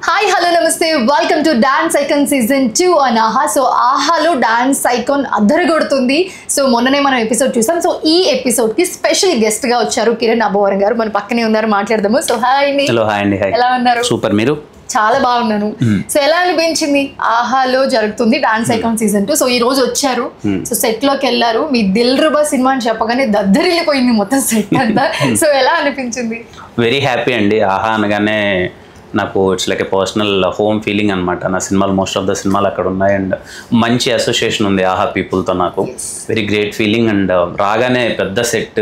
Hi hello నమస్తే welcome to dance icon season 2 on ఆహా. So ఆహాలో డాన్స్ ఐకాన్ అద్దరగొడుతుంది. సో మొన్ననే మనం ఎపిసోడ్ చూసాం. సో ఈ ఎపిసోడ్ కి స్పెషల్ గెస్ట్ గా వచ్చారు కిరణ్ అబ్బవరం గారు. మన పక్కనే ఉన్నారు, మాట్లాడదాము. సో హాయ్ అండి. హలో హాయ్ అండి. ఎలా ఉన్నారు? సూపర్. మీరు? చాలా బాగున్నాను. సో ఎలా అనిపించింది? ఆహాలో జరుగుతుంది డాన్స్ ఐకాన్ సీజన్ 2. సో ఈ రోజు వచ్చారు. సో సెట్ లోకి వెళ్ళారు. మీ దిల్ రుబా సినిమా అని చెప్పగానే దద్దరిల్లిపోయింది మొత్తం సెట్ అంతా. సో ఎలా అనిపించింది? వెరీ హ్యాపీ అండి. ఆహా అనగానే నాకు it's like A personal home feeling అనమాట. నా సినిమాలు మోస్ట్ ఆఫ్ ద సినిమాలు అక్కడ ఉన్నాయి అండ్ మంచి అసోసియేషన్ ఉంది ఆహా పీపుల్తో. నాకు వెరీ గ్రేట్ ఫీలింగ్ అండ్ రాగానే పెద్ద సెట్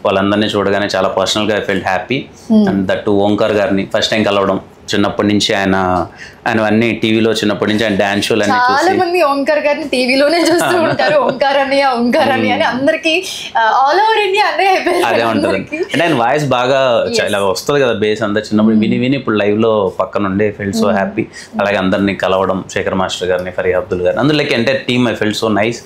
వాళ్ళందరినీ చూడగానే చాలా పర్సనల్గా I felt happy. And that Omkar గారిని ఫస్ట్ టైం కలవడం, చిన్నప్పటి నుంచి ఆయన అన్ని టీవీలో చిన్నప్పటి నుంచి ఆయన డాన్స్ షోలు అన్ని చాలా మంది ఓంకార్ గారిని టీవీలోనే చూస్తూ ఉంటారు. ఓంకార్ అని అని అందరికి ఆల్ ఓవర్ ఇండియా అదే అదే ఉంటుంది. అంటే ఆయన వాయిస్ బాగా ఇలా వస్తుంది కదా, బేస్ అంతా చిన్నప్పుడు విని ఇప్పుడు లైవ్ లో పక్కన ఉండే ఫెల్ట్ సో హ్యాపీ. అలాగే అందరినీ కలవడం, శేఖర్ మాస్టర్ గారిని, ఫరియా అబ్దుల్ గారిని, అందులో like entire team I felt so nice.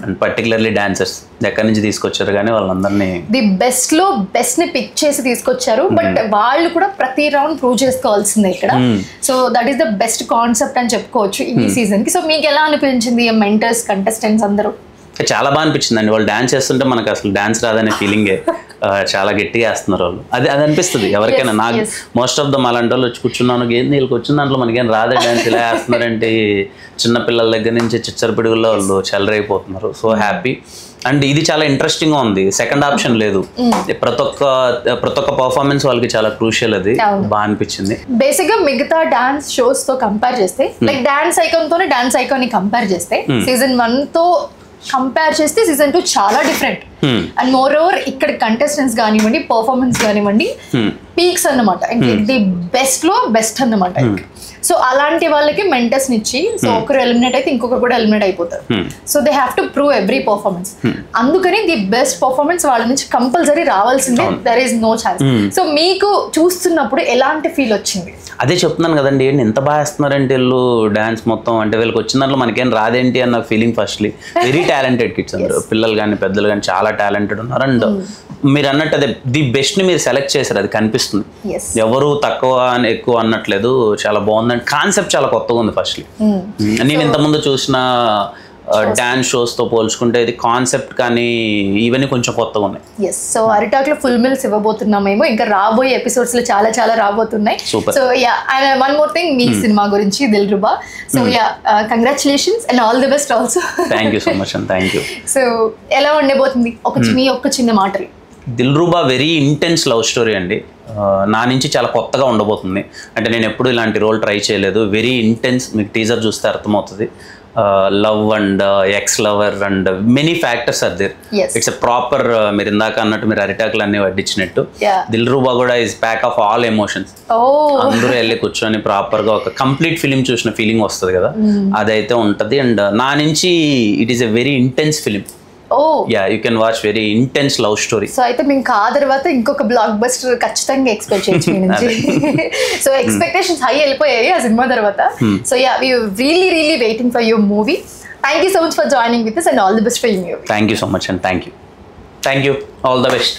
And particularly dancers ఎక్కడి నుంచి తీసుకొచ్చారు కానీ వాళ్ళందరినీ ది బెస్ట్ లో బెస్ట్ ని పిక్ చేసి తీసుకొచ్చారు. బట్ వాళ్ళు కూడా ప్రతి రౌండ్ ప్రూవ్ చేసుకోవాల్సిందే ఇక్కడ. So that is the best concept అని చెప్పుకోవచ్చు ఈ సీజన్ కి. సో మీకు ఎలా అనిపించింది మెంటర్స్, కంటెస్టెంట్స్ అందరూ? చాలా బాగా అనిపించింది అండి. వాళ్ళు డాన్స్ చేస్తుంటే మనకు అసలు డాన్స్ రాదనే ఫీలింగే. చాలా గట్టిగా వేస్తున్నారు వాళ్ళు. అది అనిపిస్తుంది ఎవరికైనా. నాకు మోస్ట్ ఆఫ్ దమ్ అలాంటి వాళ్ళు వచ్చి కూర్చున్నాను, వీళ్ళకి వచ్చిన దాంట్లో మనకేం రాదే డాన్స్, ఇలా వేస్తున్నారంటే చిన్నపిల్లల దగ్గర నుంచి చిచ్చరపిడుగుల్లో వాళ్ళు చెలరైపోతున్నారు. So happy. అండ్ ఇది చాలా ఇంట్రెస్టింగ్ గా ఉంది. సెకండ్ ఆప్షన్ లేదు. ప్రతి ఒక్క పర్ఫార్మెన్స్ వాళ్ళకి చాలా క్రూషియల్. అది బాగా అనిపించింది. బేసిక్ గా మిగతా డాన్స్ షోస్ తో కంపేర్ చేస్తే, లైక్ డాన్స్ ఐకాన్ తోనే డాన్స్ ఐకాన్ ని కంపేర్ చేస్తే, సీజన్ 1 తో కంపేర్ చేస్తే సీజన్ 2 చాలా డిఫరెంట్. అండ్ మోర్ ఓవర్ ఇక్కడ కంటెస్టెంట్స్ కానివ్వండి, పర్ఫార్మెన్స్ కానివ్వండి, పీక్స్ అన్నమాట. ది బెస్ట్ లో బెస్ట్ అన్నమాట. సో అలాంటి వాళ్ళకి మెంటర్స్ ఇచ్చి, సో ఒకరు ఎలిమినేట్ అయితే ఇంకొకరు కూడా ఎలిమినేట్ అయిపోతారు. So they have to prove every performance. అందుకని ది బెస్ట్ పర్ఫార్మెన్స్ వాళ్ళ నుంచి కంపల్సరీ రావాల్సిందే. There is no chance. So మీకు చూస్తున్నప్పుడు ఎలాంటి ఫీల్ వచ్చింది? అదే చెప్తున్నాను కదండి, ఏంటి ఎంత బాగా వేస్తున్నారంటే వీళ్ళు డాన్స్ మొత్తం. అంటే వీళ్ళకి వచ్చిన దాంట్లో మనకేం రాదేంటి అన్న feeling firstly. Very talented kids అందరు, పిల్లలు కానీ పెద్దలు కానీ చాలా టాలెంటెడ్ ఉన్నారు. అండ్ మీరు అన్నట్టు అదే ది బెస్ట్ ని మీరు సెలెక్ట్ చేశారు, అది కనిపిస్తుంది. ఎవరు తక్కువ ఎక్కువ అన్నట్లేదు. చాలా బాగుంది. కాన్సెప్ట్ చాలా కొత్తగా ఉంది ఫస్ట్లీ. నేను ఇంతకుముందు చూసిన డాన్స్ షోస్ తో పోల్చుకుంటే ఇది కాన్సెప్ట్ కానీ ఇవన్నీ కొంచెం కొత్తగా ఉన్నాయి. సో అరిటాక్ లో ఫుల్ మిల్స్ ఇవ్వబోతున్నామేమో. ఇంకా రాబోయే ఎపిసోడ్స్ లో చాలా చాలా రాబోతున్నాయి. So yeah, and one more thing, మీ సినిమా గురించి Dil Ruba. So yeah, congratulations and all the best also. Thank you so much and thank you. So ఎలా ఉండబోతుంది మీ ఒక్క చిన్న మాటలు? Dil Ruba very intense love story అండి. నా నుంచి చాలా కొత్తగా ఉండబోతుంది. అంటే నేను ఎప్పుడు ఇలాంటి రోల్ ట్రై చేయలేదు. Very intense. మీకు టీజర్ చూస్తే అర్థమవుతుంది. Love and ex lover and many factors are there. It's a proper, మీరు ఇందాక అన్నట్టు మీరు అరిటాకులు అన్ని వడ్డించినట్టు, దిల్ రుబా కూడా is pack of all emotions. అందరూ వెళ్ళి కూర్చొని ప్రాపర్ గా ఒక కంప్లీట్ ఫిలిం చూసిన ఫీలింగ్ వస్తుంది కదా, అదైతే ఉంటది. అండ్ నా నుంచి it is a very intense film. Yeah, you can watch very intense love story. So అయితే మీకు ఆ తర్వాత ఇంకొక బ్లాక్ బస్టర్ ఖచ్చితంగా ఎక్స్పెక్ట్ చేయొచ్చు మీ నుంచి. సో ఎక్స్పెక్టేషన్స్ హై వెళ్ళిపోయాయి ఆ సినిమా తర్వాత. So yeah, we really waiting for your movie. Thank you so much for joining with us and all the best for your movie. Thank you so much and thank you. All the best.